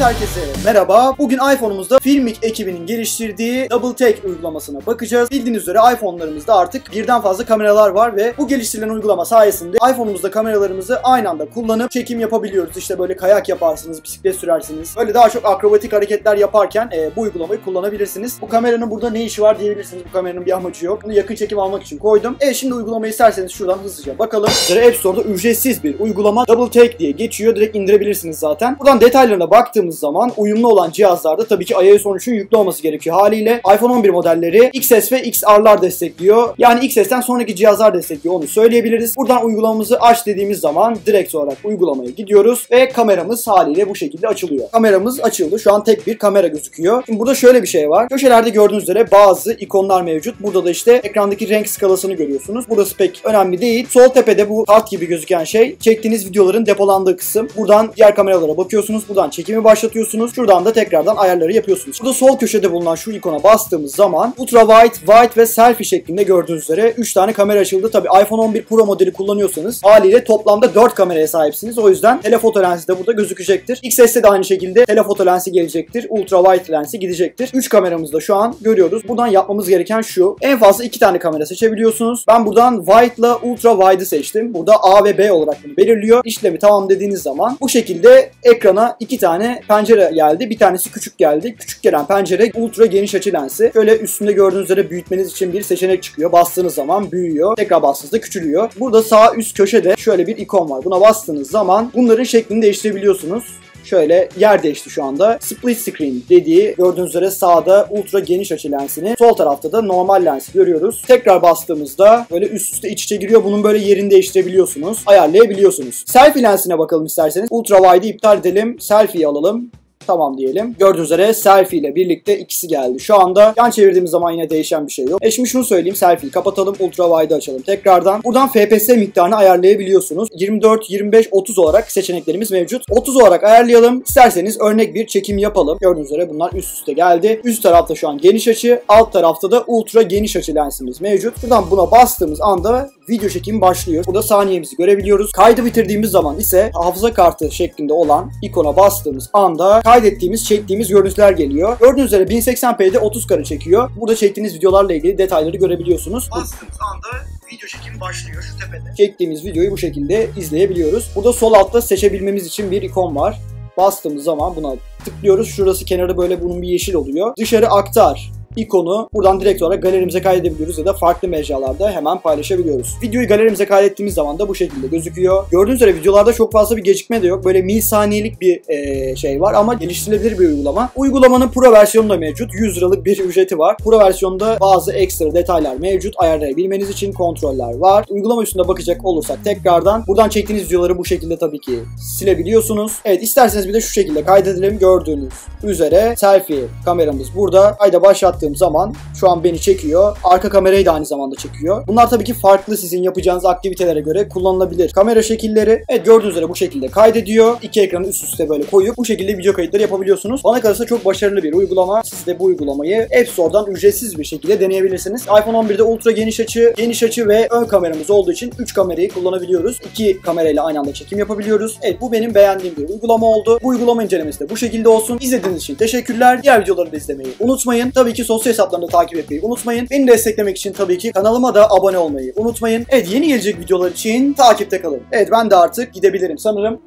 herkese merhaba. Bugün iPhone'umuzda Filmic ekibinin geliştirdiği Double Take uygulamasına bakacağız. Bildiğiniz üzere iPhone'larımızda artık birden fazla kameralar var ve bu geliştirilen uygulama sayesinde iPhone'umuzda kameralarımızı aynı anda kullanıp çekim yapabiliyoruz. İşte böyle kayak yaparsınız, bisiklet sürersiniz. Böyle daha çok akrobatik hareketler yaparken bu uygulamayı kullanabilirsiniz. Bu kameranın burada ne işi var diyebilirsiniz. Bu kameranın bir amacı yok. Bunu yakın çekim almak için koydum. Şimdi uygulamayı isterseniz şuradan hızlıca bakalım. App Store'da ücretsiz bir uygulama Double Take diye geçiyor. Direkt indirebilirsiniz zaten. Buradan detaylarına baktığımız zaman uyumlu olan cihazlarda tabii ki iOS 13'ün yüklü olması gerekiyor. Haliyle iPhone 11 modelleri XS ve XR'lar destekliyor. Yani XS'ten sonraki cihazlar destekliyor, onu söyleyebiliriz. Buradan uygulamamızı aç dediğimiz zaman direkt olarak uygulamaya gidiyoruz ve kameramız haliyle bu şekilde açılıyor. Kameramız açıldı. Şu an tek bir kamera gözüküyor. Şimdi burada şöyle bir şey var. Köşelerde gördüğünüz üzere bazı ikonlar mevcut. Burada da işte ekrandaki renk skalasını görüyorsunuz. Burası pek önemli değil. Sol tepede bu kart gibi gözüken şey çektiğiniz videoların depolandığı kısım. Buradan diğer kameralara bakıyorsunuz. Buradan çekimi başlatıyorsunuz. Şuradan da tekrardan ayarları yapıyorsunuz. Burada sol köşede bulunan şu ikona bastığımız zaman ultra wide ve selfie şeklinde gördüğünüz üzere 3 tane kamera açıldı. Tabi iPhone 11 Pro modeli kullanıyorsanız haliyle toplamda 4 kameraya sahipsiniz. O yüzden telefoto lensi de burada gözükecektir. XS'de de aynı şekilde telefoto lensi gelecektir. Ultra wide lensi gidecektir. 3 kameramızı da şu an görüyoruz. Buradan yapmamız gereken şu. En fazla 2 tane kamera seçebiliyorsunuz. Ben buradan wide ile ultra wide'ı seçtim. Burada A ve B olarak bunu belirliyor. İşlemi tamam dediğiniz zaman bu şekilde ekrana 2 tane pencere geldi. Bir tanesi küçük geldi. Küçük gelen pencere ultra geniş açı lensi. Şöyle üstünde gördüğünüz üzere büyütmeniz için bir seçenek çıkıyor. Bastığınız zaman büyüyor. Tekrar bastığınızda küçülüyor. Burada sağ üst köşede şöyle bir ikon var. Buna bastığınız zaman bunların şeklini değiştirebiliyorsunuz. Şöyle yer değişti şu anda. Split screen dediği gördüğünüz üzere sağda ultra geniş açı lensini, sol tarafta da normal lensi görüyoruz. Tekrar bastığımızda böyle üst üste iç içe giriyor. Bunun böyle yerini değiştirebiliyorsunuz. Ayarlayabiliyorsunuz. Selfie lensine bakalım isterseniz. Ultra wide'ı iptal edelim. Selfie'yi alalım. Tamam diyelim. Gördüğünüz üzere selfie ile birlikte ikisi geldi. Şu anda yan çevirdiğimiz zaman yine değişen bir şey yok. Şimdi şunu söyleyeyim. Selfie'yi kapatalım. Ultra wide'ı açalım tekrardan. Buradan FPS miktarını ayarlayabiliyorsunuz. 24, 25, 30 olarak seçeneklerimiz mevcut. 30 olarak ayarlayalım. İsterseniz örnek bir çekim yapalım. Gördüğünüz üzere bunlar üst üste geldi. Üst tarafta şu an geniş açı. Alt tarafta da ultra geniş açı lensimiz mevcut. Buradan buna bastığımız anda video çekimi başlıyor. Burada saniyemizi görebiliyoruz. Kaydı bitirdiğimiz zaman ise hafıza kartı şeklinde olan ikona bastığımız anda kaydettiğimiz, çektiğimiz görüntüler geliyor. Gördüğünüz üzere 1080p'de 30 kare çekiyor. Burada çektiğiniz videolarla ilgili detayları görebiliyorsunuz. Bastığımız anda video çekimi başlıyor şu tepede. Çektiğimiz videoyu bu şekilde izleyebiliyoruz. Burada sol altta seçebilmemiz için bir ikon var. Bastığımız zaman buna tıklıyoruz. Şurası kenarı böyle bunun bir yeşil oluyor. Dışarı aktar ikonu buradan direkt olarak galerimize kaydedebiliyoruz ya da farklı mecralarda hemen paylaşabiliyoruz. Videoyu galerimize kaydettiğimiz zaman da bu şekilde gözüküyor. Gördüğünüz üzere videolarda çok fazla bir gecikme de yok. Böyle milisaniyelik bir şey var ama geliştirilebilir bir uygulama. Uygulamanın Pro versiyonu da mevcut. 100 liralık bir ücreti var. Pro versiyonda bazı ekstra detaylar mevcut. Ayarlayabilmeniz için kontroller var. Uygulama üstünde bakacak olursak tekrardan buradan çektiğiniz videoları bu şekilde tabii ki silebiliyorsunuz. Evet, isterseniz bir de şu şekilde kaydedelim. Gördüğünüz üzere selfie kameramız burada. Kayda başlattığım zaman şu an beni çekiyor. Arka kamerayı da aynı zamanda çekiyor. Bunlar tabii ki farklı sizin yapacağınız aktivitelere göre kullanılabilir. Kamera şekilleri evet gördüğünüz üzere bu şekilde kaydediyor. İki ekranı üst üste böyle koyup bu şekilde video kayıtları yapabiliyorsunuz. Bana kalırsa çok başarılı bir uygulama. Siz de bu uygulamayı App Store'dan ücretsiz bir şekilde deneyebilirsiniz. iPhone 11'de ultra geniş açı ve ön kameramız olduğu için 3 kamerayı kullanabiliyoruz. 2 kamerayla aynı anda çekim yapabiliyoruz. Evet, bu benim beğendiğim bir uygulama oldu. Bu uygulama incelemesi de bu şekilde olsun. İzlediğiniz için teşekkürler. Diğer videoları da izlemeyi unutmayın. Tabii ki sosyal hesaplarını takip etmeyi unutmayın. Beni desteklemek için tabii ki kanalıma da abone olmayı unutmayın. Evet, yeni gelecek videolar için takipte kalın. Evet, ben de artık gidebilirim sanırım.